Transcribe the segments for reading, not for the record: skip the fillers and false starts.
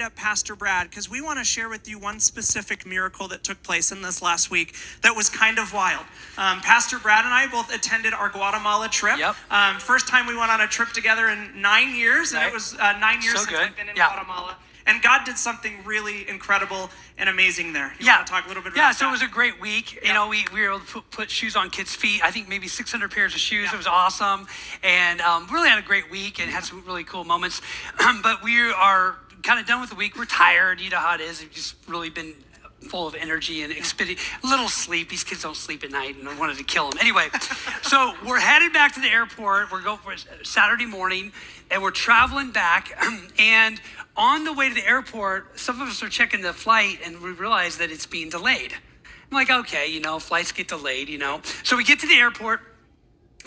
up Pastor Brad because we want to share with you one specific miracle that took place in this last week that was kind of wild. Pastor Brad and I both attended our Guatemala trip. Yep. First time we went on a trip together in 9 years, and it was 9 years since I've been in Guatemala. And God did something really incredible and amazing there. You want to talk a little bit about that? So it was a great week. You know, we were able to put shoes on kids' feet. I think maybe 600 pairs of shoes. It was awesome. And really had a great week and had some really cool moments. But we are kind of done with the week. We're tired. You know how it is. We've just really been full of energy and a little sleep. These kids don't sleep at night, and I wanted to kill them. Anyway, so we're headed back to the airport. We're going for Saturday morning, and we're traveling back. And on the way to the airport, some of us are checking the flight, and we realize that it's being delayed. I'm like, okay, you know, flights get delayed, you know. So we get to the airport,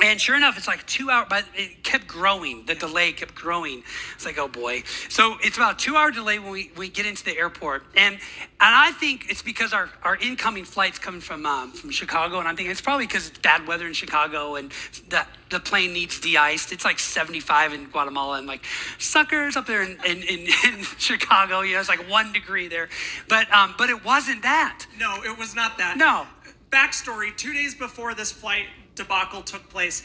and sure enough, it's like 2 hours, but it kept growing. The delay kept growing. It's like, oh boy. So it's about a 2-hour delay when we get into the airport. And I think it's because our incoming flight's coming from Chicago. And I'm thinking it's probably because it's bad weather in Chicago and the plane needs de-iced. It's like 75 in Guatemala. And like, suckers up there in Chicago, you know, it's like 1 degree there. But it wasn't that. No, it was not that. No. Backstory, 2 days before this flight debacle took place,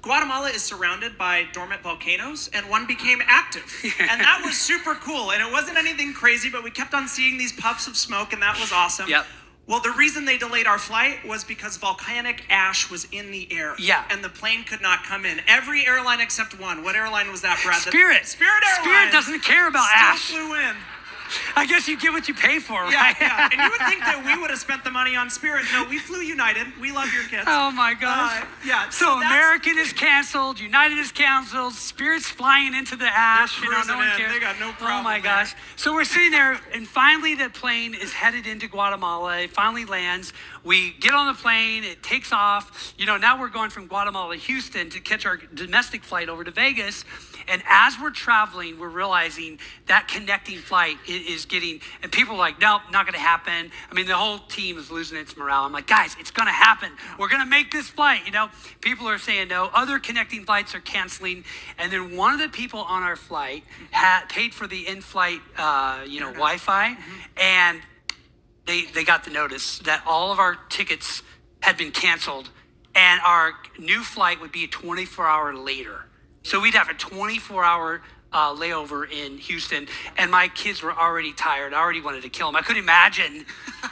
Guatemala is surrounded by dormant volcanoes, and one became active. And that was super cool. And it wasn't anything crazy, but we kept on seeing these puffs of smoke, and that was awesome. Yep. Well, the reason they delayed our flight was because volcanic ash was in the air. Yeah. And the plane could not come in. Every airline except one. What airline was that, Brad? Spirit. Spirit Airlines. Spirit doesn't care about ash. Still flew in. I guess you get what you pay for, right? Yeah. And you would think that we would have spent the money on Spirit. No, we flew United. We love your kids. Oh my gosh. So American is canceled, United is canceled, Spirit's flying into the ash. You know, no one cares. They got no problem. Oh my gosh. So we're sitting there, and finally the plane is headed into Guatemala. It finally lands. We get on the plane. It takes off. You know, now we're going from Guatemala to Houston to catch our domestic flight over to Vegas. And as we're traveling, we're realizing that connecting flight is getting, and people are like, nope, not gonna happen. I mean, the whole team is losing its morale. I'm like, guys, it's gonna happen. We're gonna make this flight, you know? People are saying no. Other connecting flights are canceling. And then one of the people on our flight had paid for the in-flight, Wi-Fi. And they got the notice that all of our tickets had been canceled, and our new flight would be a 24-hour later. So we'd have a 24-hour layover in Houston, and my kids were already tired. I already wanted to kill them. I couldn't imagine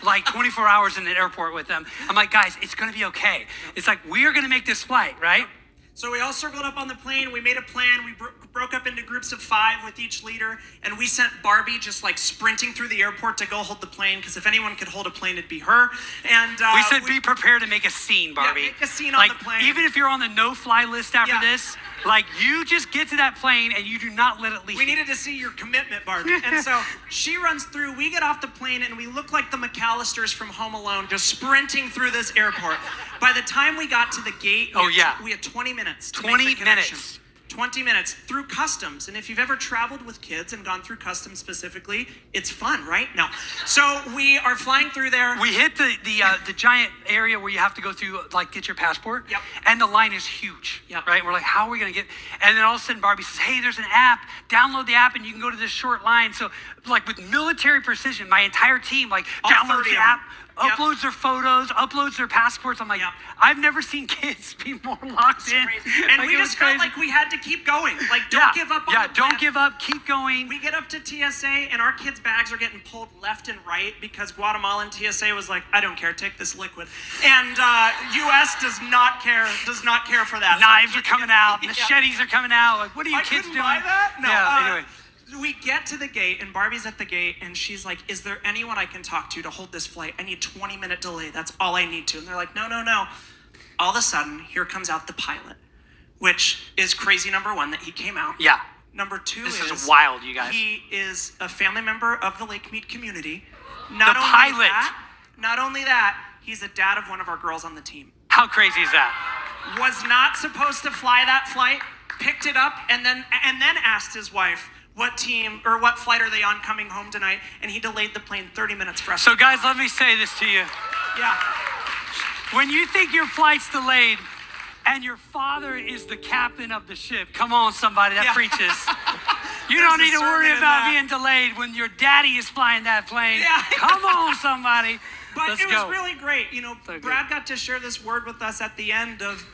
like 24 hours in an airport with them. I'm like, guys, it's gonna be okay. It's like, we are gonna make this flight, right? So we all circled up on the plane. We made a plan. We broke up into groups of 5 with each leader, and we sent Barbie just like sprinting through the airport to go hold the plane, because if anyone could hold a plane, it'd be her. And we said, be prepared to make a scene, Barbie. Yeah, make a scene on the plane. Even if you're on the no-fly list after this, like, you just get to that plane and you do not let it leave. We needed to see your commitment, Barbie. And so she runs through. We get off the plane, and we look like the McAllisters from Home Alone, just sprinting through this airport. By the time we got to the gate, we had 20 minutes. 20 minutes. 20 minutes through customs. And if you've ever traveled with kids and gone through customs specifically, it's fun, right? No. So we are flying through there. We hit the giant area where you have to go through, like, get your passport. Yep. And the line is huge. Yep. Right? We're like, how are we going to get? And then all of a sudden Barbie says, hey, there's an app. Download the app and you can go to this short line. So, like, with military precision, my entire team, like, downloads the app, uploads their photos, uploads their passports. I'm like, I've never seen kids be more locked in. And like, we just felt like we had to keep going. Like, don't give up on the plan. Don't give up. Keep going. We get up to TSA, and our kids' bags are getting pulled left and right because Guatemalan TSA was like, I don't care, take this liquid. And U.S. does not care for that. Knives are coming out. Machetes are coming out. Like, what are you kids doing? Buy that? No. Anyway. We get to the gate, and Barbie's at the gate, and she's like, is there anyone I can talk to hold this flight? I need 20-minute delay. That's all I need to. And they're like, no. All of a sudden, here comes out the pilot, which is crazy, number 1, that he came out. Yeah. Number 2 this is wild, you guys. He is a family member of the Lake Mead community. Not only that, he's a dad of one of our girls on the team. How crazy is that? Was not supposed to fly that flight, picked it up, and then asked his wife, what team or what flight are they on coming home tonight? And he delayed the plane 30 minutes for us. So guys, let me say this to you. Yeah. When you think your flight's delayed and your father is the captain of the ship, come on, somebody, that preaches. You there's don't a need to worry sermon in about that. being delayed when your daddy is flying that plane. Yeah. Come on, somebody. But Let's it was go. really great. So good. Brad got to share this word with us at the end of,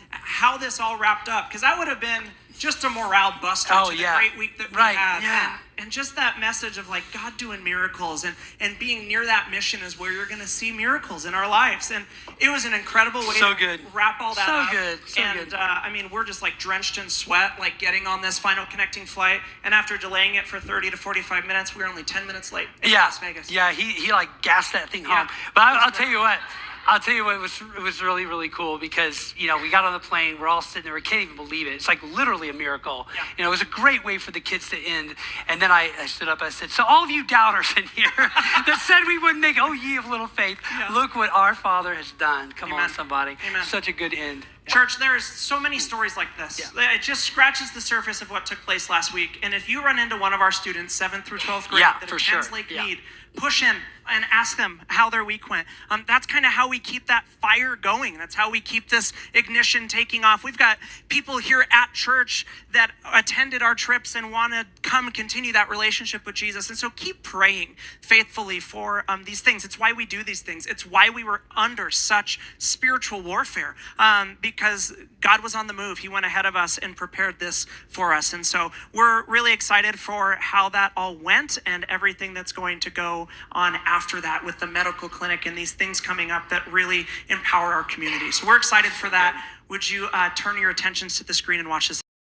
how this all wrapped up. Because that would have been just a morale buster Oh, to the yeah. great week that we Right, had. yeah. And just that message of like God doing miracles and being near that mission is where you're going to see miracles in our lives. And it was an incredible way So to good. wrap all that So up. good, so and, good. we're just like drenched in sweat, like getting on this final connecting flight. And after delaying it for 30 to 45 minutes, we were only 10 minutes late in Las Vegas. Yeah, he like gassed that thing Yeah. home. But I'll tell you what. It was really, really cool because, we got on the plane, we're all sitting there, we can't even believe it. It's like literally a miracle. Yeah. It was a great way for the kids to end. And then I stood up, I said, so all of you doubters in here that said we wouldn't make, oh, ye of little faith, look what our Father has done. Come on, Amen. somebody. Amen. Such a good end. Church, there's so many stories like this. Yeah. It just scratches the surface of what took place last week. And if you run into one of our students, 7th through 12th grade, Yeah, that for attends sure. Lake Yeah. Mead, push in and ask them how their week went. That's kind of how we keep that fire going. That's how we keep this ignition taking off. We've got people here at church that attended our trips and want to come continue that relationship with Jesus. And so keep praying faithfully for these things. It's why we do these things. It's why we were under such spiritual warfare, because God was on the move. He went ahead of us and prepared this for us. And so we're really excited for how that all went and everything that's going to go on after that with the medical clinic and these things coming up that really empower our community. So we're excited for that. Would you turn your attentions to the screen and watch this?